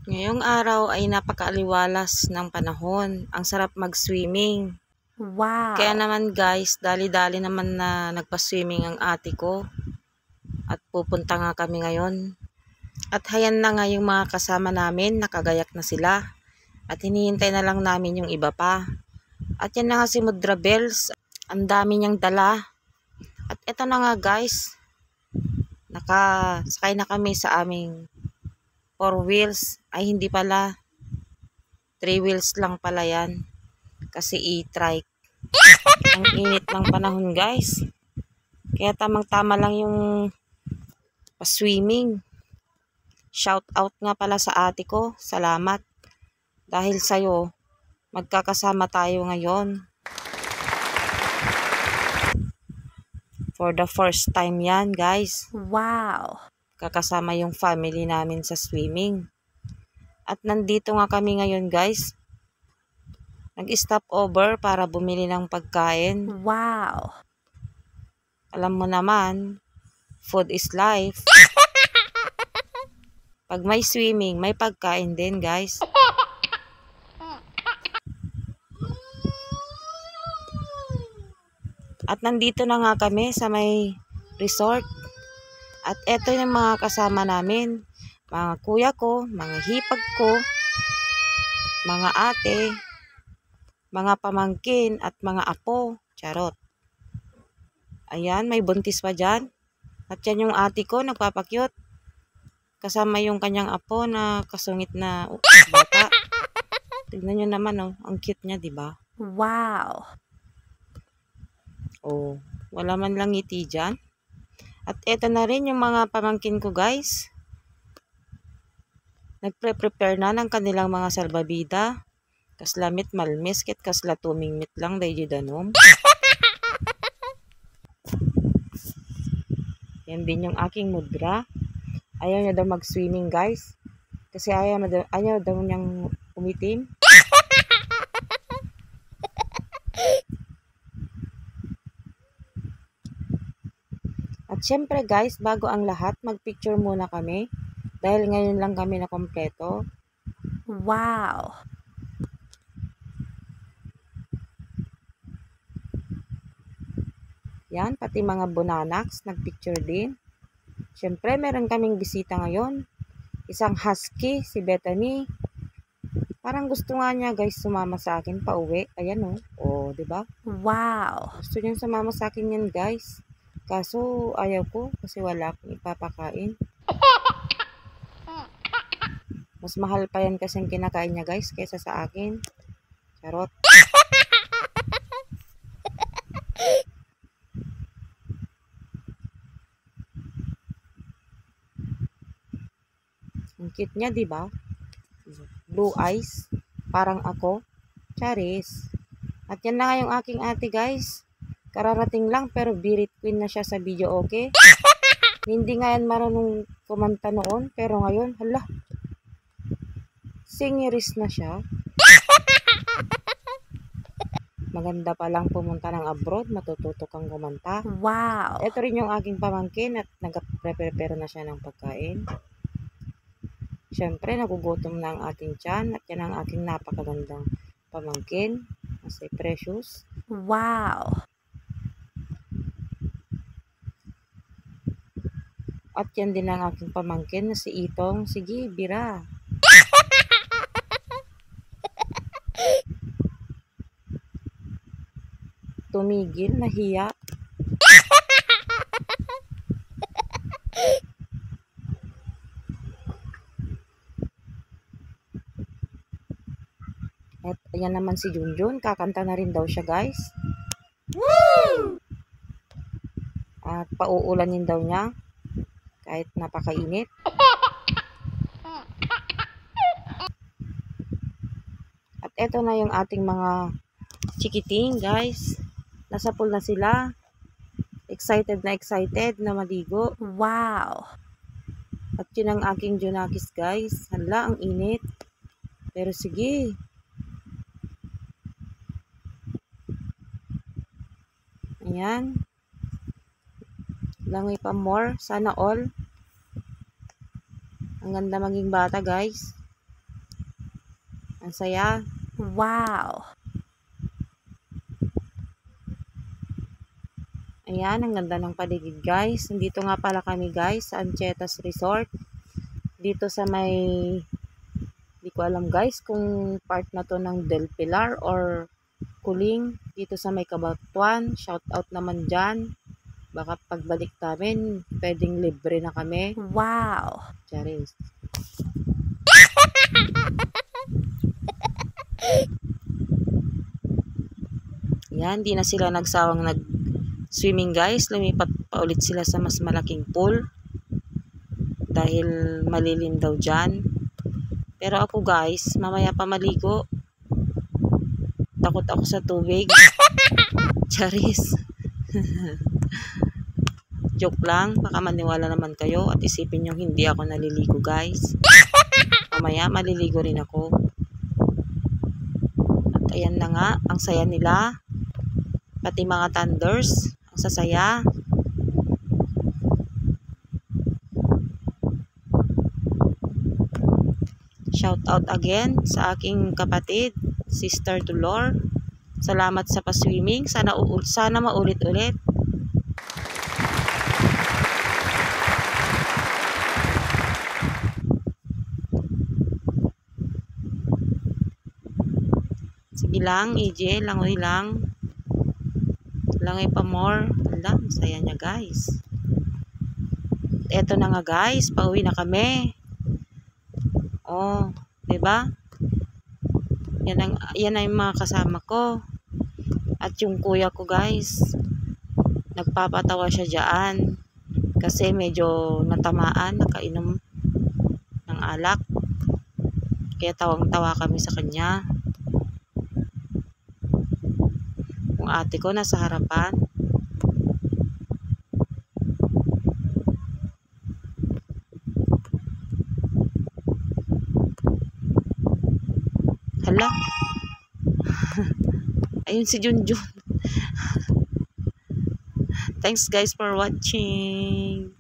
Ngayong araw ay napakaaliwalas ng panahon. Ang sarap mag-swimming. Wow! Kaya naman guys, dali-dali naman na nagpa-swimming ang ate ko. At pupunta nga kami ngayon. At hayan na nga yung mga kasama namin, nakagayak na sila. At hinihintay na lang namin yung iba pa. At yan na nga si Mudra Bells. Ang dami niyang dala. At eto na nga guys, nakasakay na kami sa aming 4 wheels. Ay hindi pala, 3 wheels lang pala yan. Kasi e-trike. Ang init ng panahon guys. Kaya tamang-tama lang yung pa-swimming. Shout out nga pala sa ate ko. Salamat. Dahil sa'yo, magkakasama tayo ngayon. For the first time yan guys. Wow! Kakasama yung family namin sa swimming. At nandito nga kami ngayon guys. Nag-stop over para bumili ng pagkain. Wow! Alam mo naman, food is life. Pag may swimming, may pagkain din guys. At nandito na nga kami sa may resort. At eto yung mga kasama namin. Mga kuya ko, mga hipag ko, mga ate, mga pamangkin at mga apo. Charot. Ayan, may buntis pa dyan. At yan yung ate ko, nagpapakyut. Kasama yung kanyang apo na kasungit na bata. Tignan nyo naman, oh. Ang cute niya, diba? Wow! Oh, wala man lang ngiti dyan. At eto na rin yung mga pamangkin ko, guys. Nagpre-prepare na ng kanilang mga salbabida. Kaslamit malmis, kit kasla tumingmit lang, dahi danom. Yan din yung aking mudra. Ayaw niya daw mag-swimming guys. Kasi ayaw daw niyang umitim. At syempre guys, bago ang lahat, mag-picture muna kami. Dahil ngayon lang kami na kompleto. Wow! Yan, pati mga bonanax, nag-picture din. Syempre, meron kaming bisita ngayon. Isang husky, si Bethany. Parang gusto nga niya guys sumama sa akin pa uwi. Ayan o. Oh, diba? Wow! Gusto niyang sumama sa akin yan guys. Kaso ayaw ko kasi wala akong ipapakain. Mas mahal pa yan kasi yung kinakain niya guys kaysa sa akin. Charot. Ang cute niya, diba? Blue eyes. Parang ako. Charis. At yan na nga yung aking ate, guys. Kararating lang pero birit queen na siya sa video, okay? Hindi nga yan marunong kumanta noon. Pero ngayon, hala. Singeris na siya. Maganda pa lang pumunta ng abroad. Matututo kang kumanta. Wow! Ito rin yung aking pamangkin at nag-prepare na siya ng pagkain. Siyempre, nagugutom na ang ating tiyan at yan ang aking napakagandang pamangkin na si Precious. Wow! At yan din ang aking pamangkin na si Itong. Sige, bira. Tumigil, nahiya. At ayan naman si Junjun, kakanta na rin daw siya guys. Woo! At pauulanin daw niya kahit napakainit. At eto na yung ating mga chikiting guys. Nasa pool na sila. Excited na maligo. Wow! At yun ang aking Junakis guys. Hala, ang init. Pero sige. Ayan. Langoy pa more. Sana all. Ang ganda maging bata guys. Ang saya. Wow. Ayan, ang ganda ng paligid guys. Nandito nga pala kami guys sa Anchetas Resort. Dito sa may, di ko alam guys kung part na to ng Del Pilar or Kuling. Dito sa may Cabanatuan. Shout out naman dyan. Baka pagbalik namin, pwedeng libre na kami. Wow. Charis. Yan, di na sila nagsawang nag-swimming guys. Lumipat pa ulit sila sa mas malaking pool. Dahil malilim daw dyan. Pero ako guys, mamaya pa maligo. Takot ako sa tubig. Charis. Joke lang, baka maniwala naman kayo at isipin nyo hindi ako naliligo guys. Mamaya maliligo rin ako. At ayan na nga, ang saya nila. Pati mga thunders, ang sasaya. Shout out again sa aking kapatid, Sister Dolor. Salamat sa pa-swimming. Sana maulit-ulit. Sige lang, EJ, langoy lang. Langoy pa more. Ala, saya niya guys. Eto na nga guys, pauwi na kami. Oh, 'di ba? Yan ang mga kasama ko. At yung kuya ko guys, nagpapatawa siya diyan kasi medyo natamaan, nakainom ng alak. Kaya tawang-tawa kami sa kanya. Yung ate ko nasa harapan. Hala. Ayun si Junjun. Thanks guys for watching.